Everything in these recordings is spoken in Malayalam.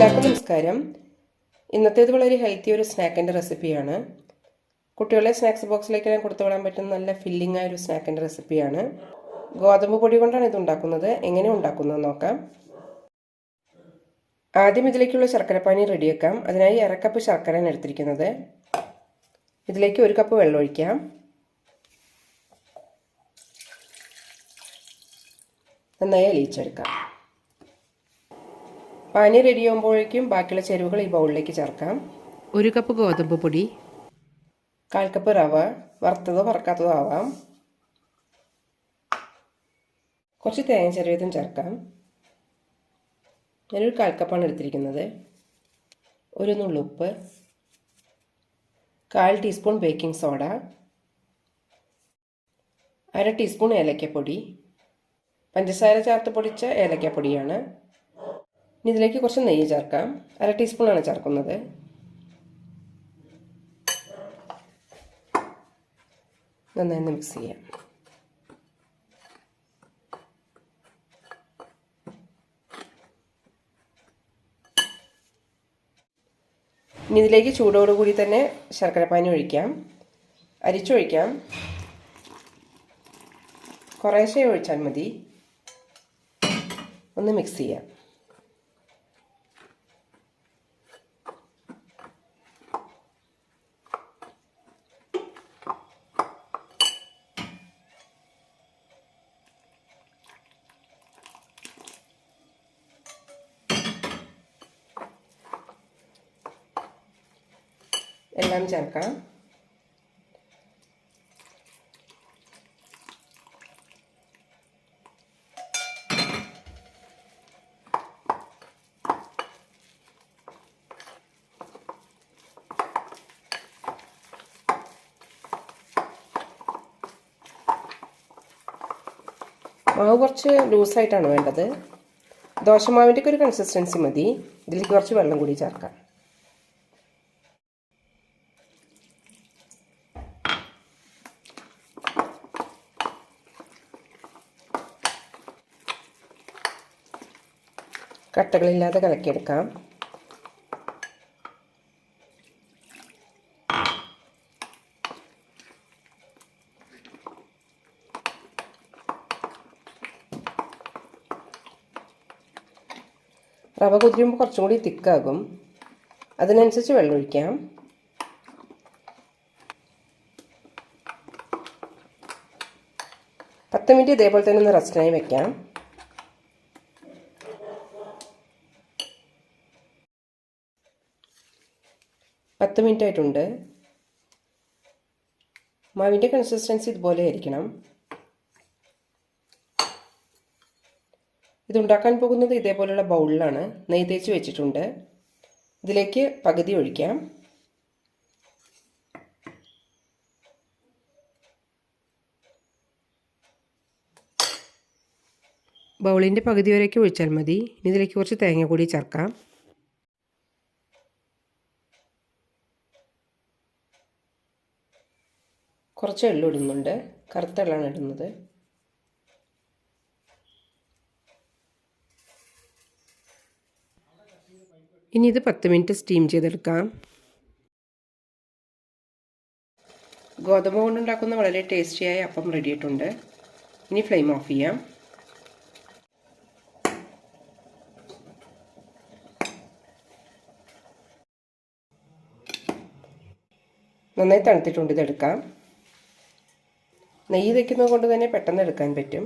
എല്ലാവർക്കും നമസ്കാരം. ഇന്നത്തേത് വളരെ ഹെൽത്തി ഒരു സ്നാക്കിൻ്റെ റെസിപ്പിയാണ്. കുട്ടികളെ സ്നാക്സ് ബോക്സിലേക്ക് കൊടുത്തു വിടാൻ പറ്റുന്ന നല്ല ഫില്ലിംഗ് ആയ ഒരു സ്നാക്കിൻ്റെ റെസിപ്പിയാണ്. ഗോതമ്പ് പൊടി കൊണ്ടാണ് ഇത് ഉണ്ടാക്കുന്നത്. എങ്ങനെ ഉണ്ടാക്കുന്നത് നോക്കാം. ആദ്യം ഇതിലേക്കുള്ള ശർക്കരപ്പാനി റെഡിയാക്കാം. അതിനായി 1/2 കപ്പ് ശർക്കരയാണ് എടുത്തിരിക്കുന്നത്. ഇതിലേക്ക് 1 കപ്പ് വെള്ളം ഒഴിക്കാം. നന്നായി അലിയിച്ചെടുക്കാം. പാനി റെഡിയാകുമ്പോഴേക്കും ബാക്കിയുള്ള ചേരുവകൾ ഈ ബൗളിലേക്ക് ചേർക്കാം. 1 കപ്പ് ഗോതമ്പ് പൊടി, 1/4 കപ്പ് റവ, വറുത്തതോ വറുക്കാത്തതോ ആവാം. കുറച്ച് തേങ്ങ ചെറിയതും ചേർക്കാം. ഞാനൊരു 1/4 കപ്പാണ് എടുത്തിരിക്കുന്നത്. 1 നുള്ളുപ്പ്, 1/4 ടീസ്പൂൺ ബേക്കിംഗ് സോഡ, 1/2 ടീസ്പൂൺ ഏലക്കപ്പൊടി, പഞ്ചസാര ചേർത്ത് പൊടിച്ച ഏലക്കപ്പൊടിയാണ്. ഇനി ഇതിലേക്ക് കുറച്ച് നെയ്യ് ചേർക്കാം. 1/2 ടീസ്പൂണാണ് ചേർക്കുന്നത്. നന്നായി മിക്സ് ചെയ്യാം. ഇനി ഇതിലേക്ക് ചൂടോടുകൂടി തന്നെ ശർക്കരപ്പാനി ഒഴിക്കാം. അരിച്ചൊഴിക്കാം. കുറേശ്ശെ ഒഴിച്ചാൽ മതി. ഒന്ന് മിക്സ് ചെയ്യാം. എല്ലാം ചേർക്കാം. മാവ് കുറച്ച് ലൂസായിട്ടാണ് വേണ്ടത്. ദോശമാവിൻ്റെയൊക്കെ ഒരു കൺസിസ്റ്റൻസി മതി. ഇതിലേക്ക് കുറച്ച് വെള്ളം കൂടി ചേർക്കാം. കട്ടകളില്ലാതെ കലക്കിയെടുക്കാം. റവ കുതിരുമ്പോൾ കുറച്ചും കൂടി തിക്കാകും. അതിനനുസരിച്ച് വെള്ളം ഒഴിക്കാം. പത്ത് മിനിറ്റ് ഇതേപോലെ തന്നെ ഒന്ന് റെസ്റ്റിനായി വെക്കാം. പത്ത് മിനിറ്റ് ആയിട്ടുണ്ട്. മാവിൻ്റെ കൺസിസ്റ്റൻസി ഇതുപോലെ ആയിരിക്കണം. ഇതുണ്ടാക്കാൻ പോകുന്നത് ഇതേപോലെയുള്ള ബൗളിലാണ്. നെയ്യ് തേച്ച് വെച്ചിട്ടുണ്ട്. ഇതിലേക്ക് പകുതി ഒഴിക്കാം. ബൗളിൻ്റെ പകുതി വരേക്ക് ഒഴിച്ചാൽ മതി. ഇതിലേക്ക് കുറച്ച് തേങ്ങ കൂടി ചേർക്കാം. കുറച്ച് എള്ള് ഇടുന്നുണ്ട്. കറുത്ത എള്ളാണ് ഇടുന്നത്. ഇനി ഇത് 10 മിനിറ്റ് സ്റ്റീം ചെയ്തെടുക്കാം. ഗോതമ്പ് കൊണ്ടുണ്ടാക്കുന്ന വളരെ ടേസ്റ്റിയായ അപ്പം റെഡി ആയിട്ടുണ്ട്. ഇനി ഫ്ലെയിം ഓഫ് ചെയ്യാം. നന്നായി തണുത്തിട്ടുണ്ട്. ഇതെടുക്കാം. നെയ്യ് തേക്കുന്നത് കൊണ്ട് തന്നെ പെട്ടെന്ന് എടുക്കാൻ പറ്റും.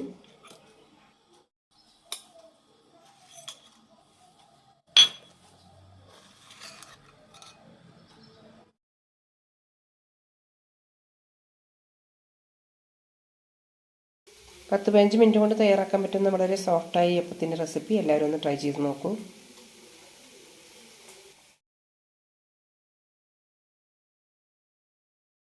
പത്ത് 15 മിനിറ്റ് കൊണ്ട് തയ്യാറാക്കാൻ പറ്റുന്ന വളരെ സോഫ്റ്റായി അപ്പത്തിൻ്റെ റെസിപ്പി എല്ലാവരും ഒന്ന് ട്രൈ ചെയ്ത് നോക്കൂ.